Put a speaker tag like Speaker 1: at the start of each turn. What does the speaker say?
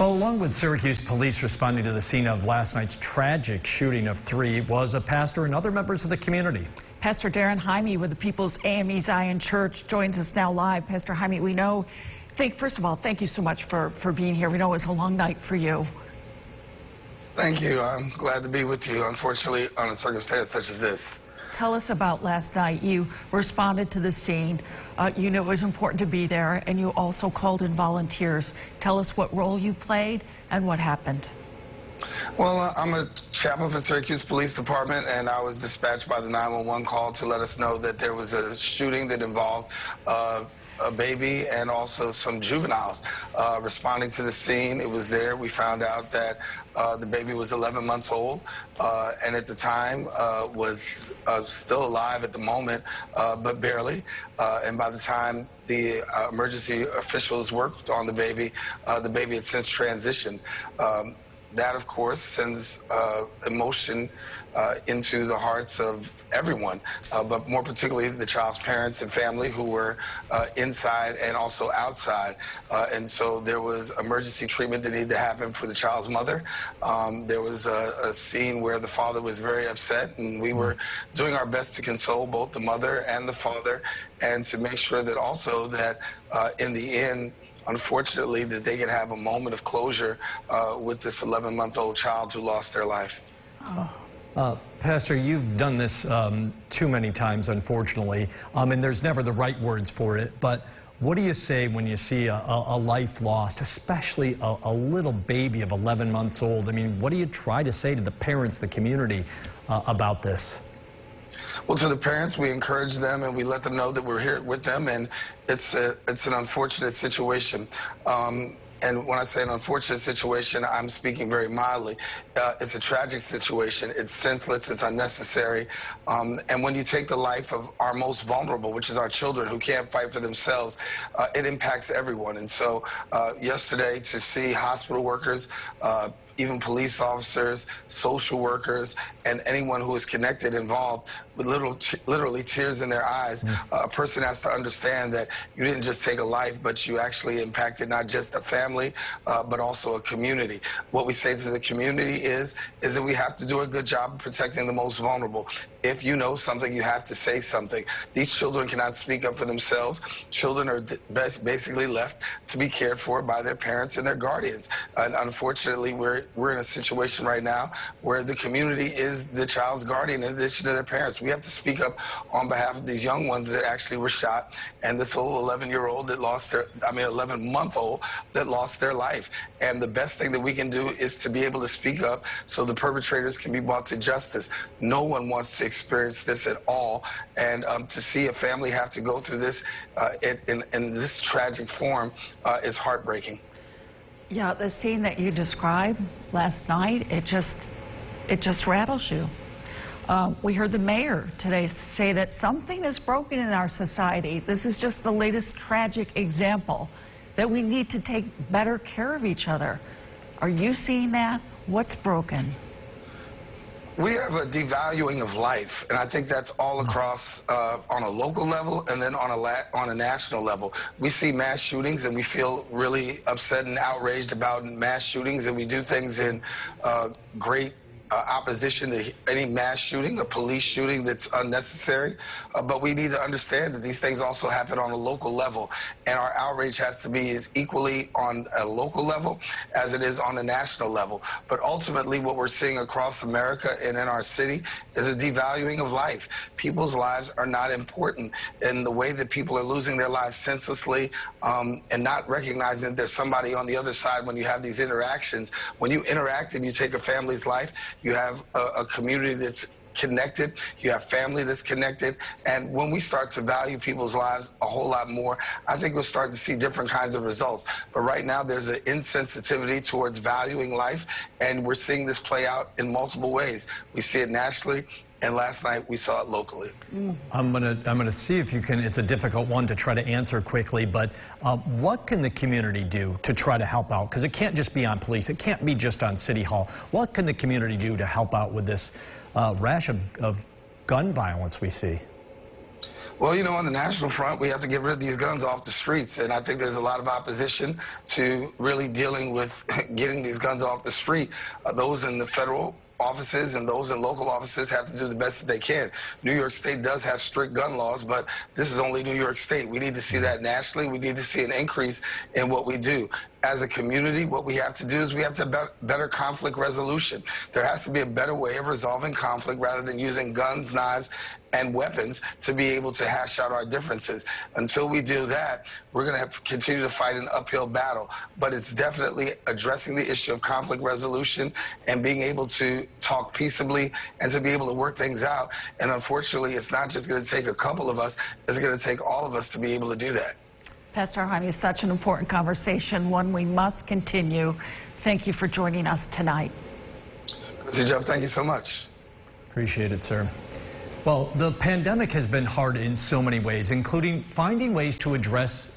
Speaker 1: Well, along with Syracuse police responding to the scene of last night's tragic shooting of 3 was a pastor and other members of the community.
Speaker 2: Pastor Daren Jaime with the People's AME Zion Church joins us now live. Pastor Jaime, we know, first of all, thank you so much for being here. We know it was a long night for you.
Speaker 3: Thank you. I'm glad to be with you, unfortunately, on a circumstance such as this.
Speaker 2: Tell us about last night. You responded to the scene. You knew it was important to be there, and you also called in volunteers. Tell us what role you played and what happened.
Speaker 3: Well, I'm a chaplain for Syracuse Police Department, and I was dispatched by the 911 call to let us know that there was a shooting that involved a baby and also some juveniles. Responding to the scene, it was there. We found out that the baby was 11 months old and at the time was still alive at the moment, but barely. And by the time the emergency officials worked on the baby had since transitioned. That, of course, sends emotion into the hearts of everyone, but more particularly the child's parents and family who were inside and also outside. And so there was emergency treatment that needed to happen for the child's mother. There was a scene where the father was very upset, and we were doing our best to console both the mother and the father and to make sure that also that in the end, unfortunately, that they could have a moment of closure with this 11-month-old child who lost their life.
Speaker 1: Pastor, you've done this too many times, unfortunately, and there's never the right words for it, but what do you say when you see a life lost, especially a little baby of 11 months old? I mean, what do you try to say to the parents, the community, about this?
Speaker 3: Well, to the parents, we encourage them and we let them know that we're here with them, and it's an unfortunate situation. And when I say an unfortunate situation, I'm speaking very mildly. It's a tragic situation. It's senseless. It's unnecessary. And when you take the life of our most vulnerable, which is our children who can't fight for themselves, it impacts everyone. And so yesterday, to see hospital workers, even police officers, social workers, and anyone who is connected, involved, with literally tears in their eyes. A person has to understand that you didn't just take a life, but you actually impacted not just a family, but also a community. What we say to the community is that we have to do a good job of protecting the most vulnerable. If you know something, you have to say something. These children cannot speak up for themselves. Children are basically left to be cared for by their parents and their guardians. And unfortunately, we're in a situation right now where the community is the child's guardian in addition to their parents. We have to speak up on behalf of these young ones that actually were shot, and this little 11-year-old that lost their, 11-month-old that lost their life. And the best thing that we can do is to be able to speak up so the perpetrators can be brought to justice. No one wants to experience this at all, and to see a family have to go through this in this tragic form is heartbreaking.
Speaker 2: Yeah, the scene that you described last night, it just rattles you. We heard the mayor today say that something is broken in our society. This is just the latest tragic example that we need to take better care of each other. Are you seeing that? What's broken?
Speaker 3: We have a devaluing of life, and I think that's all across on a local level and then on a national level. We see mass shootings, and we feel really upset and outraged about mass shootings, and we do things in great opposition to any mass shooting, a police shooting that's unnecessary. But we need to understand that these things also happen on a local level, and our outrage has to be as equally on a local level as it is on a national level. But ultimately, what we're seeing across America and in our city is a devaluing of life. People's lives are not important, and the way that people are losing their lives senselessly and not recognizing that there's somebody on the other side when you have these interactions. When you interact and you take a family's life, you have a community that's connected, you have family that's connected, and when we start to value people's lives a whole lot more, I think we'll start to see different kinds of results. But right now, there's an insensitivity towards valuing life, and we're seeing this play out in multiple ways. We see it nationally, and last night we saw it locally.
Speaker 1: I'm gonna see if you can. It's a difficult one to try to answer quickly, but what can the community do to try to help out? Because it can't just be on police. It can't be just on City Hall. What can the community do to help out with this rash of gun violence we see?
Speaker 3: Well, you know, on the national front, we have to get rid of these guns off the streets. And I think there's a lot of opposition to really dealing with getting these guns off the street. Those in the federal offices and those in local offices have to do the best that they can. New York State does have strict gun laws, but this is only New York State. We need to see that nationally. We need to see an increase in what we do. As a community, what we have to do is we have to have better conflict resolution. There has to be a better way of resolving conflict rather than using guns, knives, and weapons to be able to hash out our differences. Until we do that, we're going to have to continue to fight an uphill battle. But it's definitely addressing the issue of conflict resolution and being able to talk peaceably and to be able to work things out. And unfortunately, it's not just going to take a couple of us, it's going to take all of us to be able to do that.
Speaker 2: Pastor Jaime, such an important conversation, one we must continue. Thank you for joining us tonight.
Speaker 3: Mr. Jeff, thank you so much.
Speaker 1: Appreciate it, sir. Well, the pandemic has been hard in so many ways, including finding ways to address